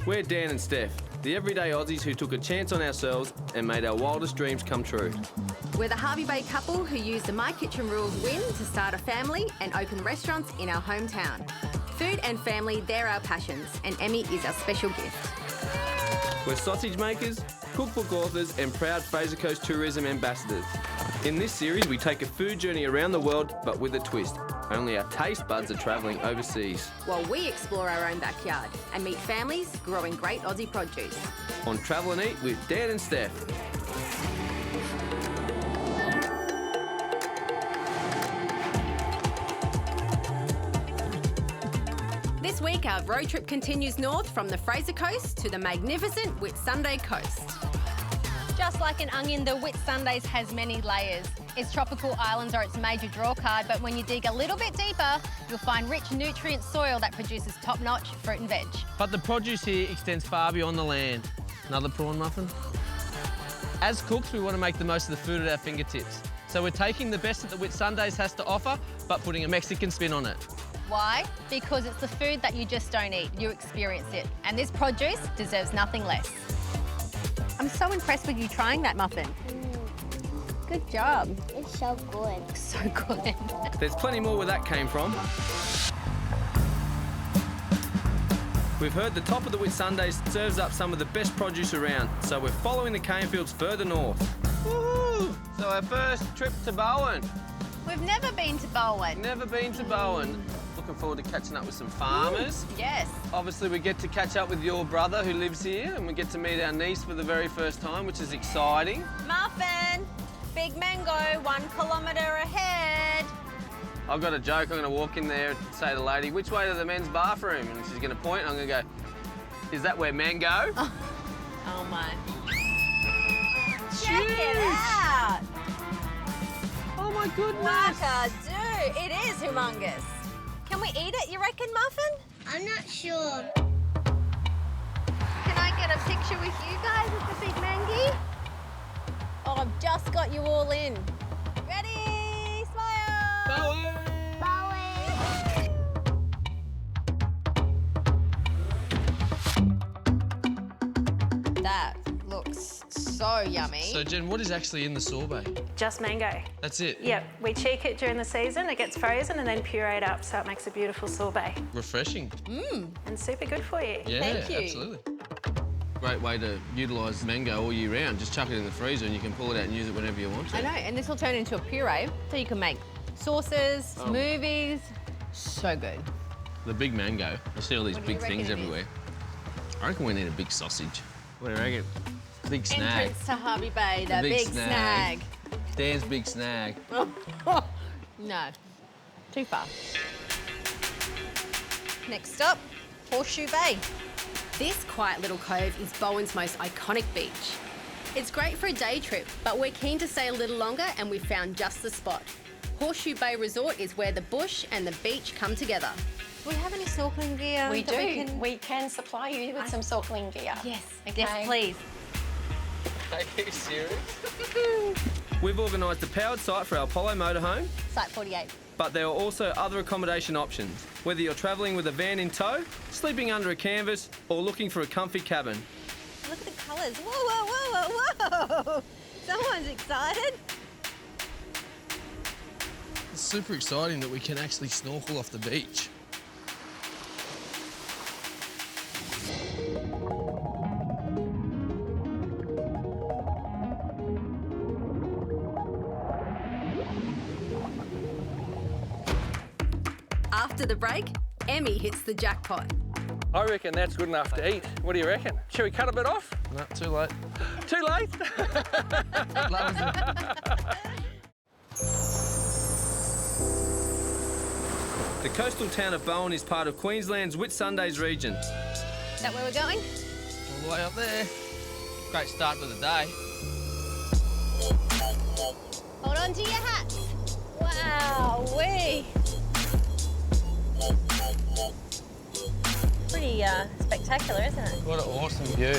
We're Dan and Steph, the everyday Aussies who took a chance on ourselves and made our wildest dreams come true. We're the Hervey Bay couple who used the My Kitchen Rules win to start a family and open restaurants in our hometown. Food and family, they're our passions, and Emmy is our special gift. We're sausage makers, cookbook authors and proud Fraser Coast tourism ambassadors. In this series, we take a food journey around the world, but with a twist. Only our taste buds are travelling overseas. While we explore our own backyard and meet families growing great Aussie produce. On Travel and Eat with Dan and Steph. This week, our road trip continues north from the Fraser Coast to the magnificent Whitsunday coast. Just like an onion, the Whitsundays has many layers. Its tropical islands are its major draw card, but when you dig a little bit deeper, you'll find rich nutrient soil that produces top-notch fruit and veg. But the produce here extends far beyond the land. Another prawn muffin? As cooks, we want to make the most of the food at our fingertips. So we're taking the best that the Whitsundays has to offer, but putting a Mexican spin on it. Why? Because it's the food that you just don't eat, you experience it. And this produce deserves nothing less. I'm so impressed with you trying that muffin. Good job. It's so good. So good. There's plenty more where that came from. We've heard the top of the Whitsundays serves up some of the best produce around, so we're following the cane fields further north. Woohoo! So our first trip to Bowen. We've never been to Bowen. Never been to Bowen. Looking forward to catching up with some farmers. Yes. Obviously, we get to catch up with your brother who lives here, and we get to meet our niece for the very first time, which is exciting. Muffin, big mango, 1 kilometre ahead. I've got a joke. I'm going to walk in there and say to the lady, which way to the men's bathroom? And she's going to point, and I'm going to go, is that where men go? Oh my. Huge. Check it out. Oh my goodness. Wackadoo. It is humongous. Can we eat it, you reckon, Muffin? I'm not sure. Can I get a picture with you guys with the big mangy? Oh, I've just got you all in. Ready? Smile. Bowen. That looks so yummy. So, Jen, what is actually in the sorbet? Just mango. That's it? Yep, we cheek it during the season, it gets frozen and then pureed up so it makes a beautiful sorbet. Refreshing. And super good for you. Yeah, Thank you. absolutely. Great way to utilise mango all year round. Just chuck it in the freezer and you can pull it out and use it whenever you want to. I know, and this will turn into a puree, so you can make sauces, smoothies. So good. The big mango. I see all these What do you big reckon things it is? everywhere. I reckon we need a big sausage. What do you reckon? Big snag. Entrance to Hervey Bay, the big big snag. snag. Dan's big snag. No, too far. Next stop, Horseshoe Bay. This quiet little cove is Bowen's most iconic beach. It's great for a day trip, but we're keen to stay a little longer and we've found just the spot. Horseshoe Bay Resort is where the bush and the beach come together. Do we have any snorkeling gear? We that do. We can supply you with some snorkeling gear. Yes, Okay. yes, please. Are you serious? We've organised a powered site for our Apollo motorhome, Site 48. but there are also other accommodation options. Whether you're travelling with a van in tow, sleeping under a canvas, or looking for a comfy cabin. Look at the colours. Whoa, whoa, whoa, whoa, whoa. Someone's excited. It's super exciting that we can actually snorkel off the beach. After the break, Emmy hits the jackpot. I reckon that's good enough to eat. What do you reckon? Shall we cut a bit off? No, too late. Too late? The coastal town of Bowen is part of Queensland's Whitsundays region. Is that where we're going? All the way up there. Great start to the day. Hold on to your hats. Wow, pretty spectacular, isn't it? What an awesome view.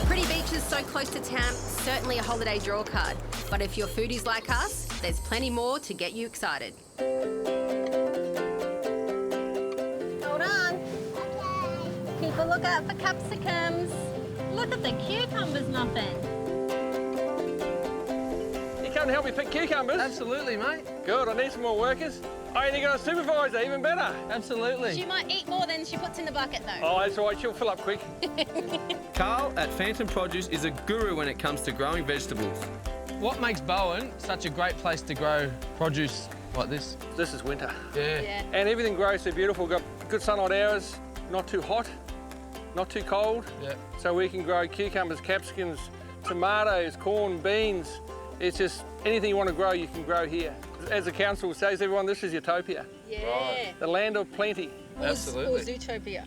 Pretty beaches so close to town, certainly a holiday draw card. But if your foodies like us, there's plenty more to get you excited. Hold on. Keep a lookout for capsicums. Look at the cucumbers, Muffin. You come to help me pick cucumbers? Absolutely, mate. Good, I need some more workers. I only got a supervisor, even better. Absolutely. She might eat more than she puts in the bucket, though. Oh, that's all right, she'll fill up quick. Carl at Phantom Produce is a guru when it comes to growing vegetables. What makes Bowen such a great place to grow produce like this? This is winter. Yeah. And everything grows so beautiful. Got good sunlight hours, not too hot, not too cold. Yeah. So we can grow cucumbers, capsicums, tomatoes, corn, beans. It's just anything you want to grow, you can grow here. As the council says, everyone, this is Utopia, Yeah. the land of plenty. Absolutely. Or Zootopia.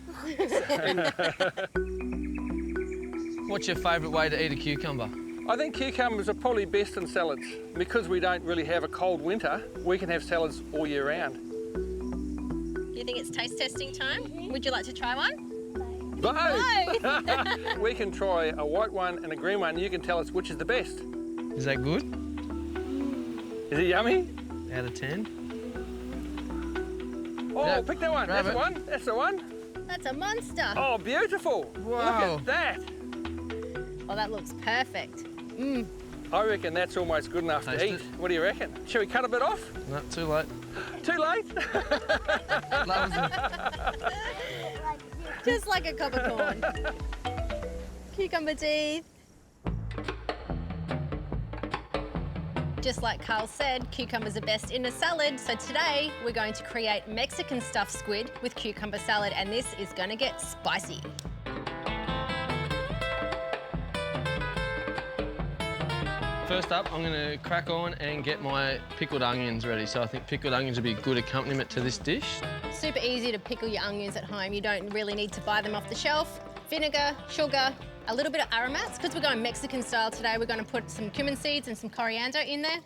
What's your favourite way to eat a cucumber? I think cucumbers are probably best in salads. Because we don't really have a cold winter, we can have salads all year round. You think it's taste testing time? Would you like to try one? Both! We can try a white one and a green one, and you can tell us which is the best. Is that good? Is it yummy? Out of 10? Oh, Yeah, pick that one. grab That's the it. one. That's the one. That's a monster. Oh, beautiful. Wow. Look at that. Oh, that looks perfect. I reckon that's almost good enough Taste to eat. it. What do you reckon? Shall we cut a bit off? No, too late. Too late? Loves them. Just like a cob of corn. Cucumber teeth. Just like Carl said, cucumbers are best in a salad. So today we're going to create Mexican stuffed squid with cucumber salad, and this is going to get spicy. First up, I'm going to crack on and get my pickled onions ready. So I think pickled onions would be a good accompaniment to this dish. Super easy to pickle your onions at home. You don't really need to buy them off the shelf. Vinegar, sugar, a little bit of aromats. Because we're going Mexican style today, we're going to put some cumin seeds and some coriander in there.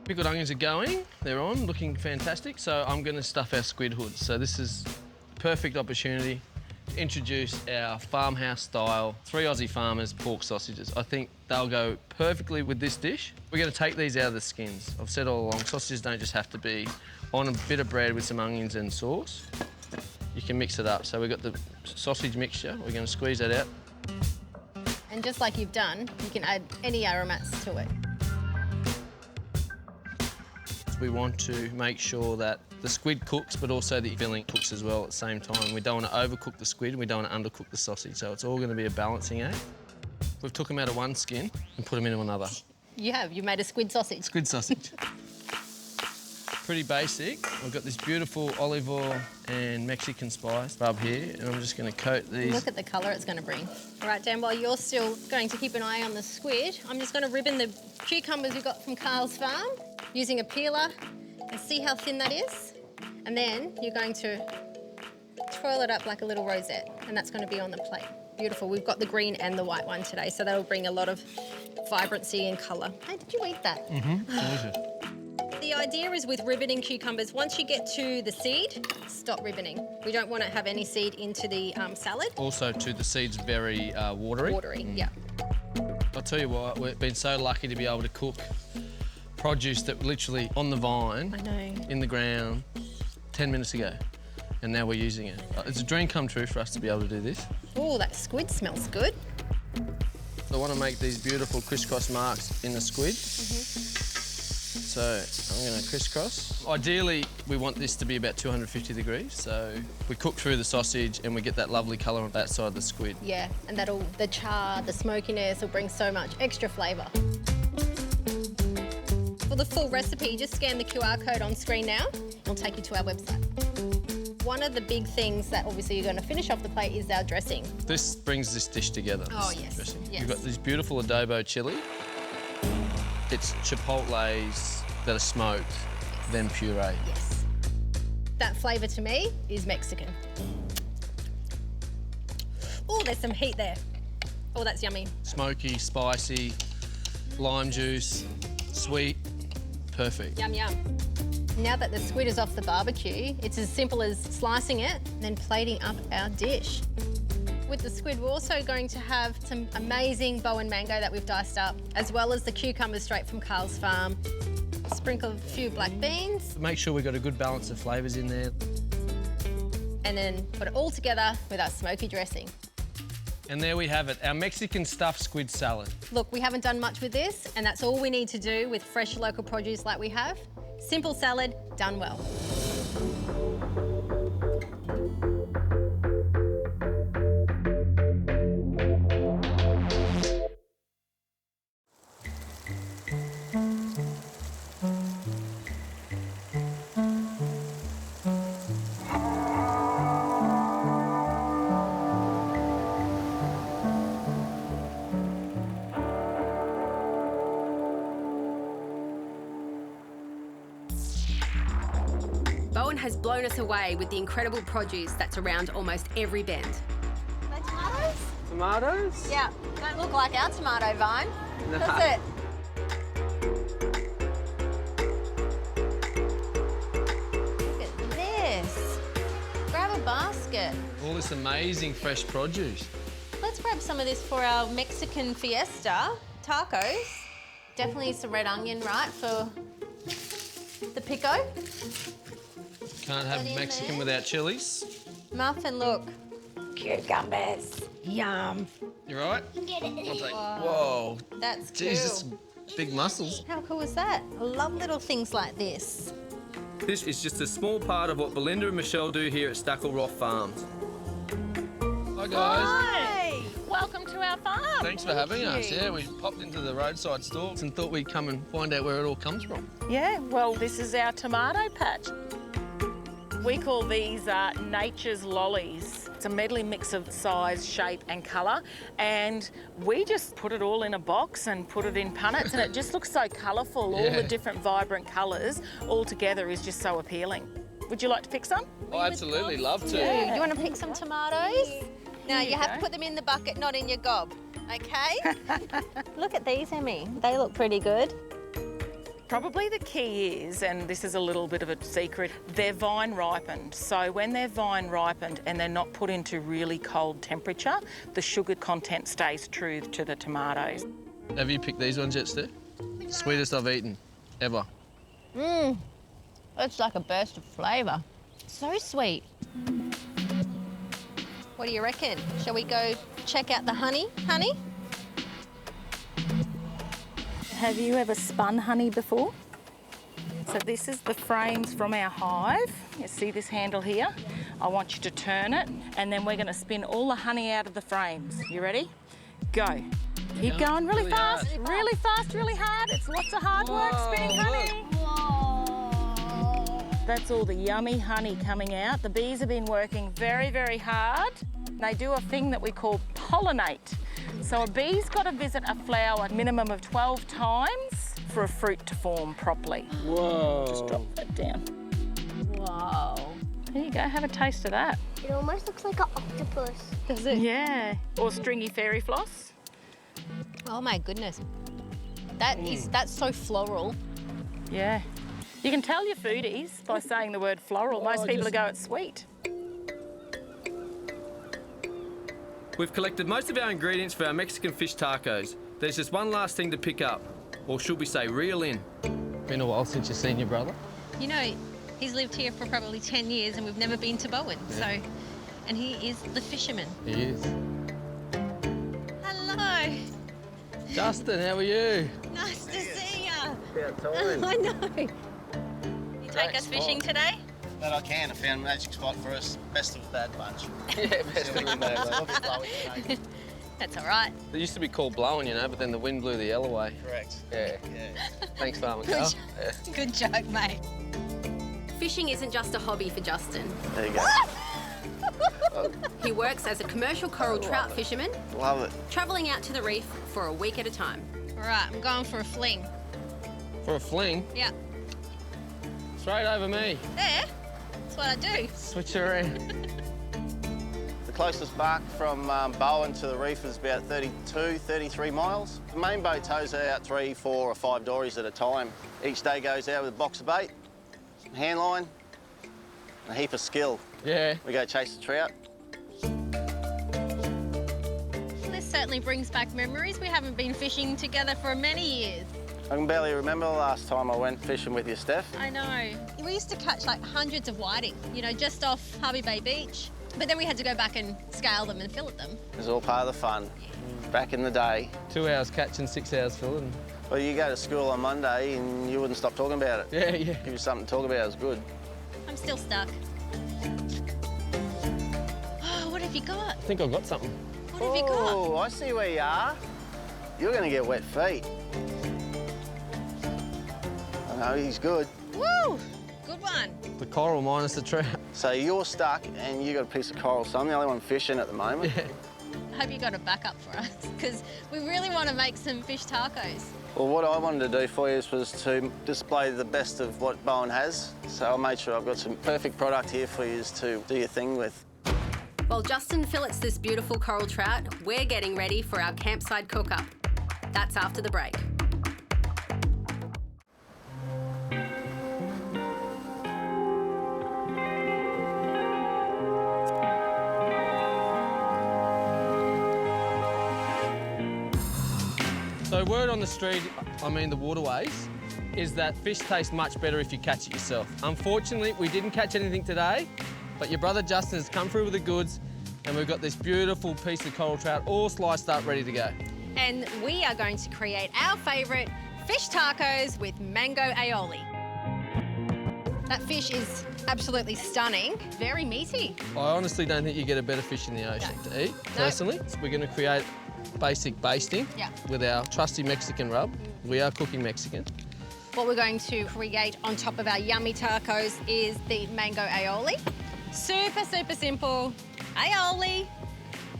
Pickled onions are going, they're on, looking fantastic. So I'm going to stuff our squid hoods. So this is a perfect opportunity to introduce our farmhouse style 3 Aussie farmers pork sausages. I think they'll go perfectly with this dish. We're going to take these out of the skins. I've said all along, sausages don't just have to be on a bit of bread with some onions and sauce. You can mix it up. So we've got the sausage mixture. We're going to squeeze that out. And just like you've done, you can add any aromats to it. We want to make sure that the squid cooks, but also the filling cooks as well at the same time. We don't want to overcook the squid, and we don't want to undercook the sausage, so it's all going to be a balancing act. We've took them out of one skin and put them into another. You have. You made a squid sausage. Squid sausage. Pretty basic. We've got this beautiful olive oil and Mexican spice rub here, and I'm just going to coat these. Look at the colour it's going to bring. All right, Dan, while you're still going to keep an eye on the squid, I'm just going to ribbon the cucumbers we got from Carl's farm using a peeler and see how thin that is. And then you're going to twirl it up like a little rosette, and that's going to be on the plate. Beautiful. We've got the green and the white one today, so that'll bring a lot of vibrancy and colour. Hey, did you eat that? Delicious. The idea is with ribboning cucumbers, once you get to the seed, stop ribboning. We don't want to have any seed into the salad. Also, too, the seed's very watery. Watery, yeah. I'll tell you what, we've been so lucky to be able to cook produce that literally on the vine, I know. in the ground, 10 minutes ago, and now we're using it. It's a dream come true for us to be able to do this. Oh, that squid smells good. I want to make these beautiful crisscross marks in the squid. So I'm going to crisscross. Ideally, we want this to be about 250 degrees, so we cook through the sausage and we get that lovely colour on that side of the squid. Yeah, and the char, the smokiness will bring so much extra flavour. For the full recipe, just scan the QR code on screen now. It'll take you to our website. One of the big things that obviously you're going to finish off the plate is our dressing. This brings this dish together. Oh, this yes, dressing. yes. You've got this beautiful adobo chili. It's chipotles that are smoked, then puree. Yes. That flavour to me is Mexican. Oh, there's some heat there. Oh, that's yummy. Smoky, spicy, lime juice, sweet, perfect. Yum, yum. Now that the squid is off the barbecue, it's as simple as slicing it and then plating up our dish. With the squid, we're also going to have some amazing Bowen mango that we've diced up, as well as the cucumbers straight from Carl's farm. Sprinkle a few black beans. Make sure we've got a good balance of flavours in there. and then put it all together with our smoky dressing. And there we have it, our Mexican stuffed squid salad. Look, we haven't done much with this, and that's all we need to do with fresh local produce like we have. Simple salad, done well. Bowen has blown us away with the incredible produce that's around almost every bend. Are they tomatoes? Tomatoes? Yeah, don't look like our tomato vine. No. Does it? Look at this. Grab a basket. All this amazing fresh produce. Let's grab some of this for our Mexican fiesta tacos. Definitely some red onion, right, for the pico. Can't have That in Mexican there. without chilies. Muffin, look. Cucumbers. Yum. You right? Get it. I'll take. Whoa. That's cool. Jesus, big muscles. How cool is that? I love little things like this. This is just a small part of what Belinda and Michelle do here at Stackle Rock Farms. Hi guys. Hi, welcome to our farm. Thanks for having us. Yeah, we popped into the roadside store and thought we'd come and find out where it all comes from. Yeah, well, this is our tomato patch. We call these nature's lollies. It's a medley mix of size, shape and colour, and we just put it all in a box and put it in punnets, and it just looks so colourful. All the different vibrant colours all together is just so appealing. Would you like to pick some? Oh, absolutely, love to. Do you want to pick some tomatoes? Now, you have go. to put them in the bucket, not in your gob, okay? Look at these, Emmy. They look pretty good. Probably the key is, and this is a little bit of a secret, they're vine ripened. So when they're vine ripened and they're not put into really cold temperature, the sugar content stays true to the tomatoes. Have you picked these ones yet, Steph? Sweetest I've eaten, ever. It's like a burst of flavour. So sweet. What do you reckon? Shall we go check out the honey? Honey? Have you ever spun honey before? So this is the frames from our hive. You see this handle here? I want you to turn it, and then we're going to spin all the honey out of the frames. You ready? Go. Keep going really fast, really fast, really hard. It's lots of hard work spinning honey. That's all the yummy honey coming out. The bees have been working very, very hard. They do a thing that we call pollinate. So a bee's got to visit a flower a minimum of 12 times for a fruit to form properly. Whoa. Just drop that down. Whoa. There you go, have a taste of that. It almost looks like an octopus. Does it? Yeah. Or stringy fairy floss. Oh my goodness. That's so floral. Yeah. You can tell you're foodies by saying the word floral. Most people go, it's sweet. We've collected most of our ingredients for our Mexican fish tacos. There's just one last thing to pick up, or should we say reel in. Been a while since you've seen your brother. You know, he's lived here for probably 10 years and we've never been to Bowen, and he is the fisherman. He is. Hello. Justin, how are you? Nice to see you. About time. I know. You take us fishing today? That I can. I found a magic spot for us. Best of bad bunch. Yeah, best of the day. A little bit blowy today. That's all right. It used to be called blowing, you know, but then the wind blew the yell away. Correct. Yeah. Yeah. Thanks, Farmer Good Carl. job. Yeah. Good joke, mate. Fishing isn't just a hobby for Justin. There you go. He works as a commercial coral trout fisherman, Love it. travelling out to the reef for a week at a time. All right, I'm going for a fling. For a fling, Yeah. straight over me. There. That's what I do. Switch around. The closest bark from Bowen to the reef is about 32, 33 miles. The main boat tows out 3, 4 or 5 dories at a time. Each day goes out with a box of bait, some hand line, and a heap of skill. Yeah. We go chase the trout. This certainly brings back memories. We haven't been fishing together for many years. I can barely remember the last time I went fishing with you, Steph. I know. We used to catch like hundreds of whiting, you know, just off Harvey Bay Beach. But then we had to go back and scale them and fillet them. It was all part of the fun. Back in the day. 2 hours catching, 6 hours filling. Well, you go to school on Monday and you wouldn't stop talking about it. Yeah, yeah. Give you something to talk about, it's good. I'm still stuck. Oh, what have you got? I think I've got something. What have you got? Oh, I see where you are. You're going to get wet feet. I know, he's good. Woo! Good one. The coral minus the trout. So you're stuck and you got a piece of coral, so I'm the only one fishing at the moment. Yeah. I hope you got a backup for us, because we really want to make some fish tacos. Well, what I wanted to do for you was to display the best of what Bowen has. So I made sure I've got some perfect product here for you to do your thing with. While Justin fillets this beautiful coral trout, we're getting ready for our campsite cook-up. That's after the break. So word on the street, I mean the waterways, is that fish taste much better if you catch it yourself. Unfortunately, we didn't catch anything today, but your brother Justin has come through with the goods and we've got this beautiful piece of coral trout all sliced up, ready to go. And we are going to create our favourite fish tacos with mango aioli. That fish is absolutely stunning, very meaty. I honestly don't think you get a better fish in the ocean to eat, personally. So we're going to create basic basting with our trusty Mexican rub. We are cooking Mexican. What we're going to create on top of our yummy tacos is the mango aioli. Super, super simple. Aioli,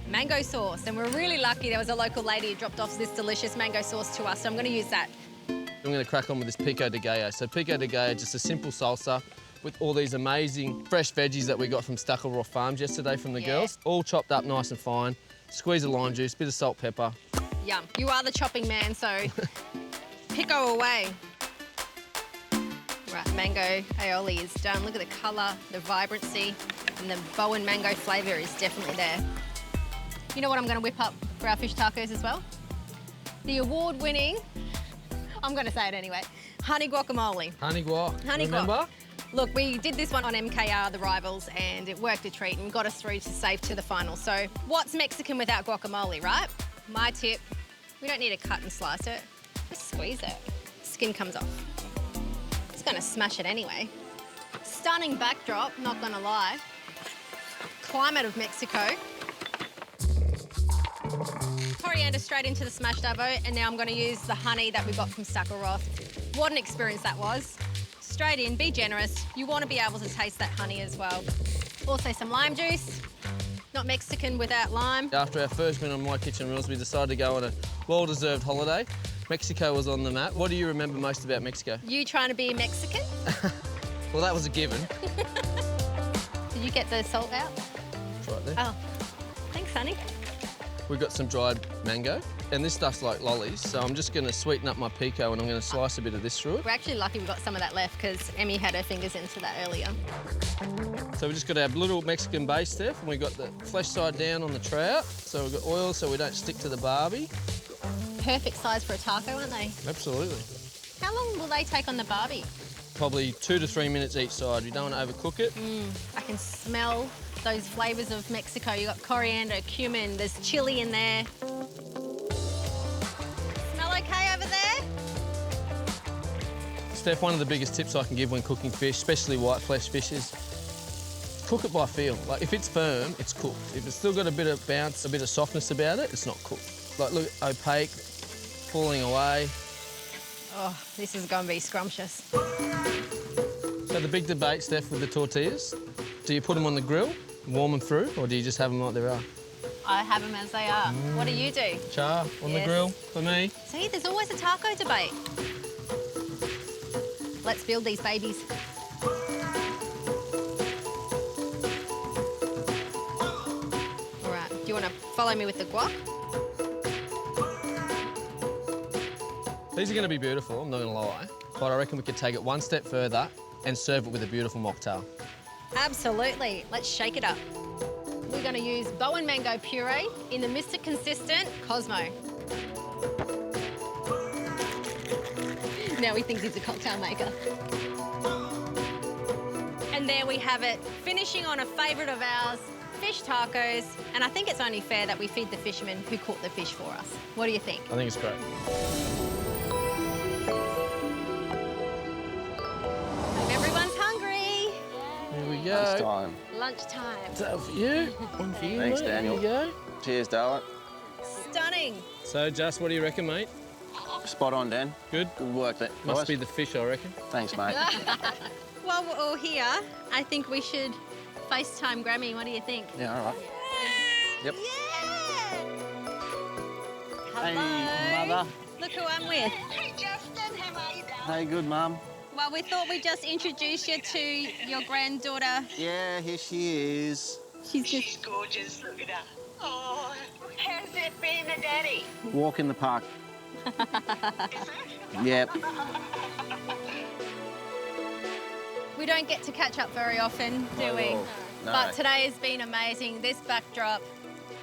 mango sauce. And we're really lucky there was a local lady who dropped off this delicious mango sauce to us, so I'm going to use that. I'm going to crack on with this pico de gallo. So pico de gallo, just a simple salsa with all these amazing fresh veggies that we got from Stuckle Farms yesterday from the girls. All chopped up nice and fine. Squeeze of lime juice, bit of salt, pepper. Yum. You are the chopping man, so pico away. Right, mango aioli is done. Look at the colour, the vibrancy, and the Bowen mango flavour is definitely there. You know what I'm going to whip up for our fish tacos as well? The award-winning, I'm going to say it anyway, honey guacamole. Honey guac. Honey Remember? guac. Look, we did this one on MKR, the rivals, and it worked a treat and got us through to safe to the final. So what's Mexican without guacamole, right? My tip, we don't need to cut and slice it. Just squeeze it. Skin comes off. It's gonna smash it anyway. Stunning backdrop, not gonna lie. Climate of Mexico. Coriander straight into the smashed avo, and now I'm gonna use the honey that we got from Stuckle. What an experience that was. Straight in, be generous. You want to be able to taste that honey as well. Also some lime juice. Not Mexican without lime. After our first win on My Kitchen Rules, we decided to go on a well-deserved holiday. Mexico was on the map. What do you remember most about Mexico? You trying to be Mexican? Well, that was a given. Did you get the salt out? It's right there. Oh, thanks, honey. We've got some dried mango, and this stuff's like lollies, so I'm just going to sweeten up my pico and I'm going to slice a bit of this through it. We're actually lucky we got some of that left because Emmy had her fingers into that earlier. So we just got our little Mexican base, Steph, and we've got the flesh side down on the trout. So we've got oil so we don't stick to the barbie. Perfect size for a taco, aren't they? Absolutely. How long will they take on the barbie? Probably 2 to 3 minutes each side. You don't want to overcook it. I can smell those flavours of Mexico. You got coriander, cumin, there's chilli in there. Smell okay over there? Steph, one of the biggest tips I can give when cooking fish, especially white flesh fish, is cook it by feel. Like, if it's firm, it's cooked. If it's still got a bit of bounce, a bit of softness about it, it's not cooked. Like, look, opaque, falling away. Oh, this is going to be scrumptious. So the big debate, Steph, with the tortillas, do you put them on the grill, warm them through, or do you just have them like they are? I have them as they are. What do you do? Char on the grill for me. See, there's always a taco debate. Let's build these babies. All right, do you want to follow me with the guac? These are going to be beautiful, I'm not going to lie, but I reckon we could take it one step further and serve it with a beautiful mocktail. Absolutely. Let's shake it up. We're going to use Bowen mango puree in the Mr. Consistent Cosmo. Now he thinks he's a cocktail maker. And there we have it, finishing on a favourite of ours, fish tacos. And I think it's only fair that we feed the fishermen who caught the fish for us. What do you think? I think it's great. Hope everyone's hungry. Here we go. Lunchtime. Lunchtime. So for you, one for you. Thanks, mate. Daniel. There you Cheers, darling. Stunning. go. So, Just, what do you reckon, mate? Spot on, Dan. Good? Good work, that Must guys. be the fish, I reckon. Thanks, mate. While we're all here, I think we should FaceTime Grammy. What do you think? Yeah, all right. Yep. Hello. Hey, Mother. Look who I'm with. Hey, good, Mum. Well, we thought we'd just introduce you to your granddaughter. Yeah, here she is. She's Gorgeous, look at her. Oh, how's it being a daddy? Walk in the park. Yep. We don't get to catch up very often, do we? No. But today has been amazing. This backdrop.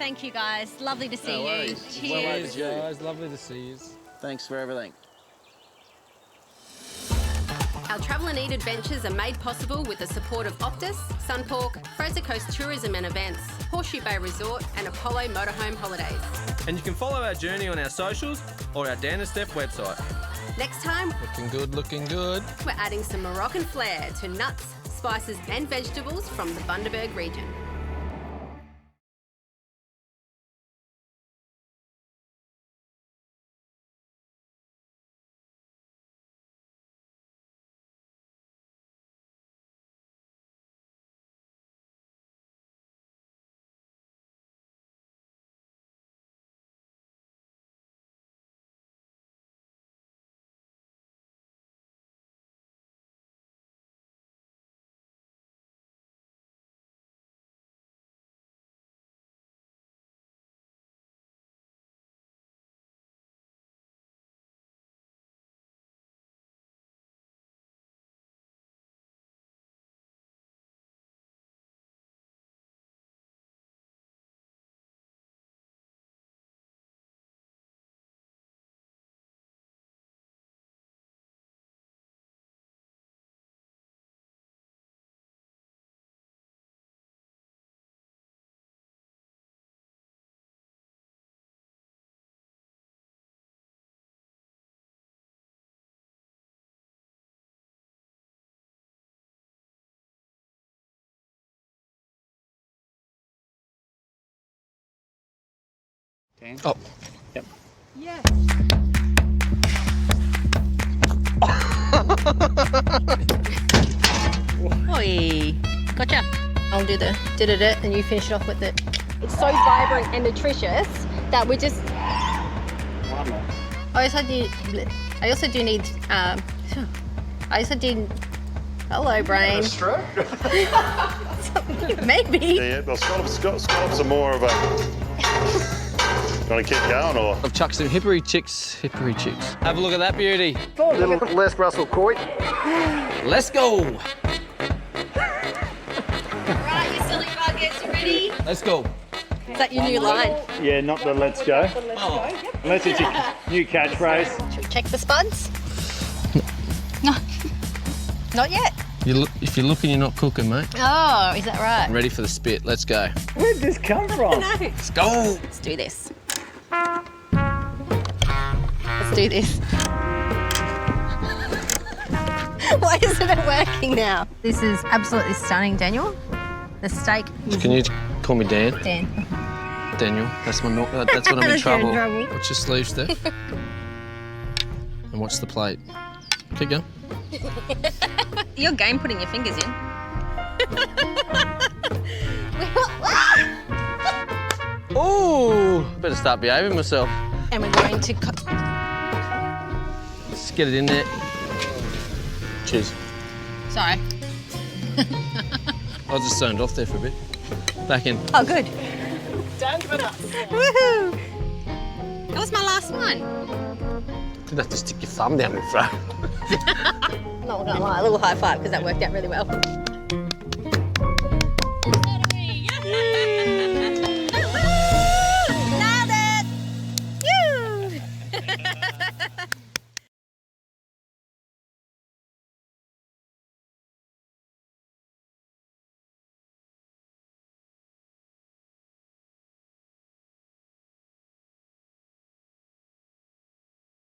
Thank you, guys. Lovely to see No you. worries. Cheers. Well, Guys, lovely to see you. Thanks for everything. Our travel and eat adventures are made possible with the support of Optus, Sunpork, Fraser Coast Tourism and Events, Horseshoe Bay Resort and Apollo Motorhome Holidays. And you can follow our journey on our socials or our Dan and Steph website. Next time, Looking good, looking good. we're adding some Moroccan flair to nuts, spices and vegetables from the Bundaberg region. Oh. Yep. Yes. Oi. Gotcha. I'll do the da-da-da and you finish it off with it. It's so vibrant and nutritious that we just... I also do need... Hello, brain. Stroke? Maybe. Yeah, well, scallops are more of a... You want to keep going, or...? I've chucked some hickory chicks. Have a look at that beauty. A little less Russell Coit. Let's go. Right, you silly buggers, you ready? Let's go. Is that your new line? Yeah, not the let's go. Unless it's your new catchphrase. Should we check the spuds? No. Not yet. If you're looking, you're not cooking, mate. Oh, is that right? I'm ready for the spit. Let's go. Where did this come from? No. Let's go. Let's do this. Let's do this. Why isn't it working now? This is absolutely stunning, Daniel. The steak is... Can you call me Dan? Dan. Daniel, that's when I'm in That's trouble. you're in trouble. Watch your sleeve, Steph. And watch the plate. Keep going. You're game putting your fingers in. Oh, better start behaving myself. And we're going to... Let's get it in there. Cheers. Sorry. I just zoned off there for a bit. Back in. Oh, good. Woohoo! That was my last one. You'd have to stick your thumb down my throat. Not gonna lie, a little high five because that worked out really well.